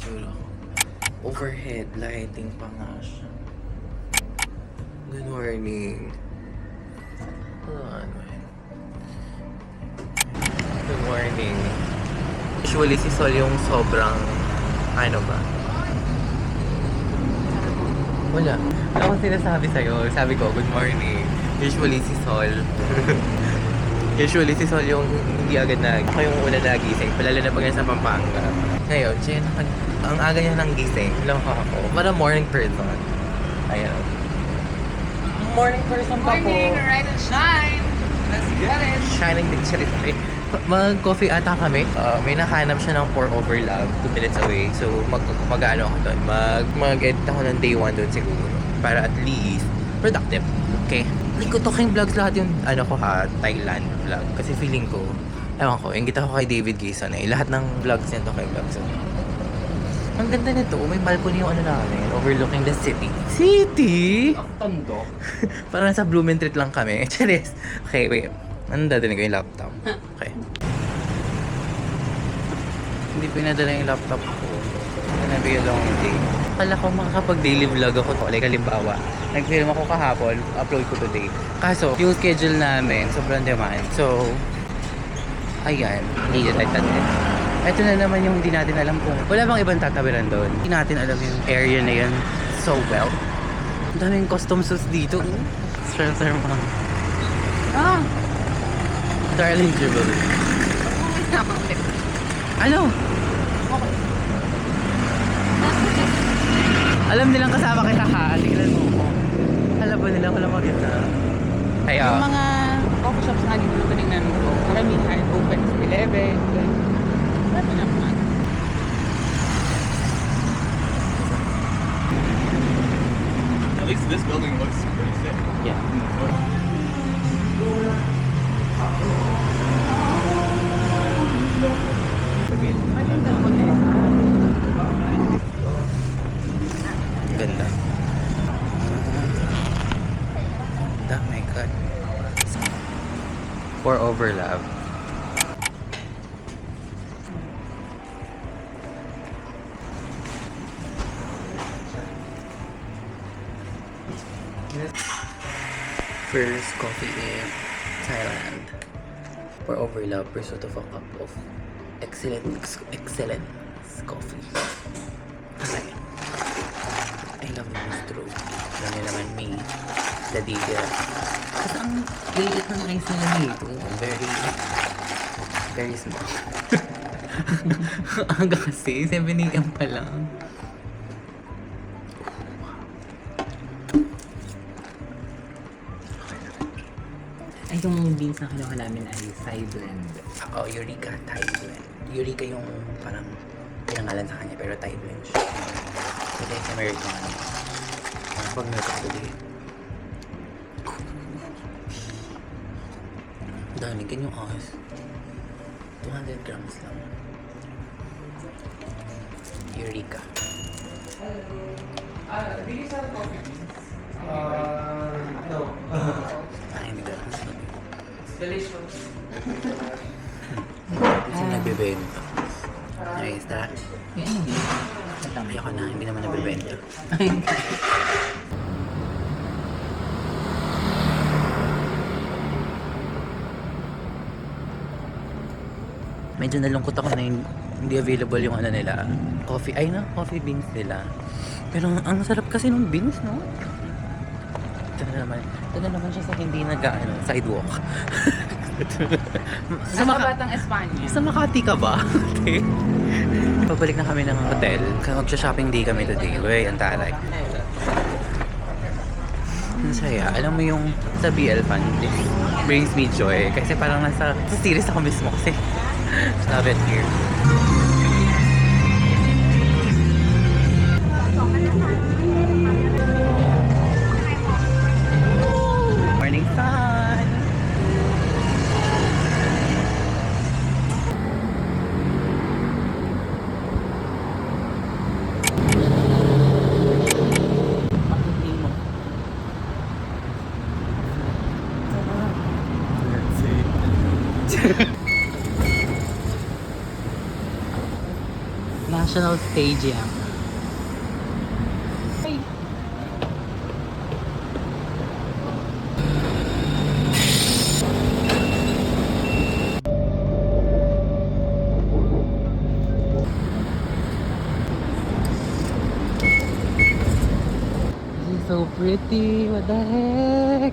itsura ko. Overhead lighting pa nga siya. Good morning. Good morning. Usually si Sol yung sobrang ano ba? Wala. Wala akong sinasabi sa'yo. Sabi ko, good morning. Usually si Sol. Usually si Sol yung hindi agad ako yung una nagising. Palala na pag nasa Pampanga. Ngayon, siya ang aga niya nang gising. Lang ako. Para morning person. Ayan. Morning person pa po. Morning, rise and shine. Let's get it. Shining din siya rin. Mag-coffee ata kami. May nakahanap siya ng pour over love 2 minutes away. So, mag-ano ako doon. Mag-edit ako ng day 1 doon siguro. Para at least, productive. Okay? Like ko talking vlogs lahat yung, ano ko ha, Thailand vlog. Kasi feeling ko, ewan ko, ingit ako kay David Gayson eh. Lahat ng vlogs niya talking vlogs. Ang ganda nito. May balcony yung ano namin. Overlooking the city. City? Ang tondo. Parang nasa Blumentritt lang kami. Charis. Okay, wait. Ano dadaling ko yung laptop? Okay. Hindi pinadala yung laptop ko. Nabigyan lang yung day. Akala ko makakapag-daily vlog ako. Like, halimbawa, nag-film ako kahapon, upload ko today. Kaso, yung schedule namin, sobrang demand. So, ayan. Hindi yun tayo. Ito na naman yung hindi natin alam kung wala bang ibang tatabiran doon. Hindi natin alam yung area na yun so well. Ang daming custom suits dito. Spencer mo. Ah! Darling Jewelry. Ano? Alam nilang kasama kita ha. Tingnan mo ko. Alam ba nila wala makita? Ay, Yung mga coffee shops nga dito na tinignan ko, karamihan open sa 11. Ano naman? At least this building looks pretty sick. Yeah. Ganda. Oh my God. Pour over love. First coffee in Thailand. Pour over love, pursuit of a cup of excellent coffee. Okay. I love the bistro. Dami naman me. The digger. Kasi ang liit ng ice nila dito. Very small. Aga kasi, 7 AM pa lang. Ay, yung beans na kinuha namin ay Thai blend. Oh, Eureka Thai blend. Eureka yung parang pinangalan sa kanya, pero Thai blend siya. Ito yung Americano. Pag nagkakuli. Dami, ganyan yung ahas. 200 grams lang. Eureka. Do you sell coffee beans? No. Ay, hindi ka. Delicious. Kasi nagbebenta. Nice, tara. Yan, hindi. Ayoko na, hindi naman nagbebenta. Medyo nalungkot ako na hindi available yung ano nila. Coffee beans nila. Pero ang sarap kasi ng beans, no? Ito na naman siya sa hindi sidewalk. Sa mga batang Espanya. Sa Makati ka ba? Okay. Pabalik na kami ng hotel. Magsha-shopping day kami today. Uy, ang taray. Ang saya. Alam mo yung sa BL fan, this brings me joy. Kasi parang nasa series ako mismo kasi love it here. Morning sun! National Stadium. This is so pretty. What the heck?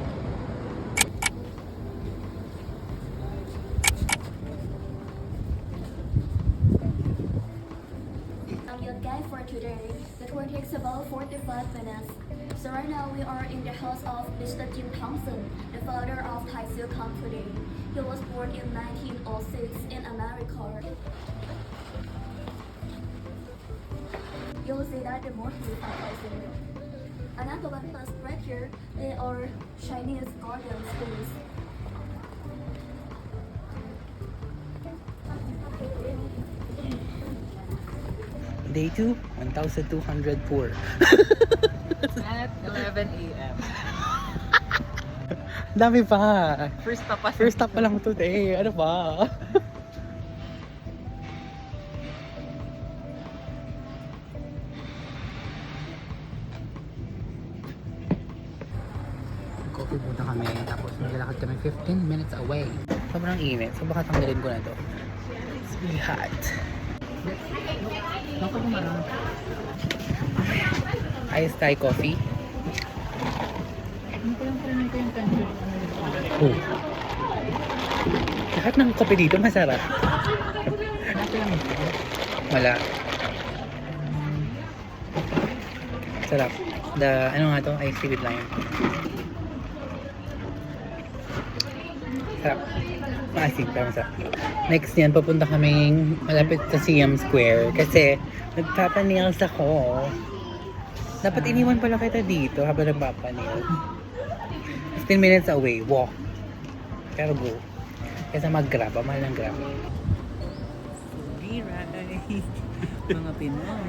I'm your guide for today. The tour takes about 45 minutes. So right now we are in the house of Mr. Jim Thompson, the founder of Thai Seal Company. He was born in 1906 in America. You'll see that the motif are Thai Another one plus right here, they are Chinese garden schools. Day 2, 1,204. At 11 a.m. Dami pa. First stop pa. First stop pa lang today. Ano ba? Coffee muna kami. Tapos maglalakad kami 15 minutes away. Sobrang init. So baka tanggalin ko na to. It's really hot. Ako marami. Iced Thai coffee. Oh. Lahat ng kape dito masarap. Wala. Sarap. Ano nga to? Iced tea with lime. Sarap. Maasim, pero masarap. Next yan, papunta kaming malapit sa Siam Square kasi nagpapanails ako. Dapat iniwan pala kita dito habang nagpapanails. 15 minutes away, walk. Pero go. Kesa mag-grab, mahal ng grab. Free ride. Mga Pinoy.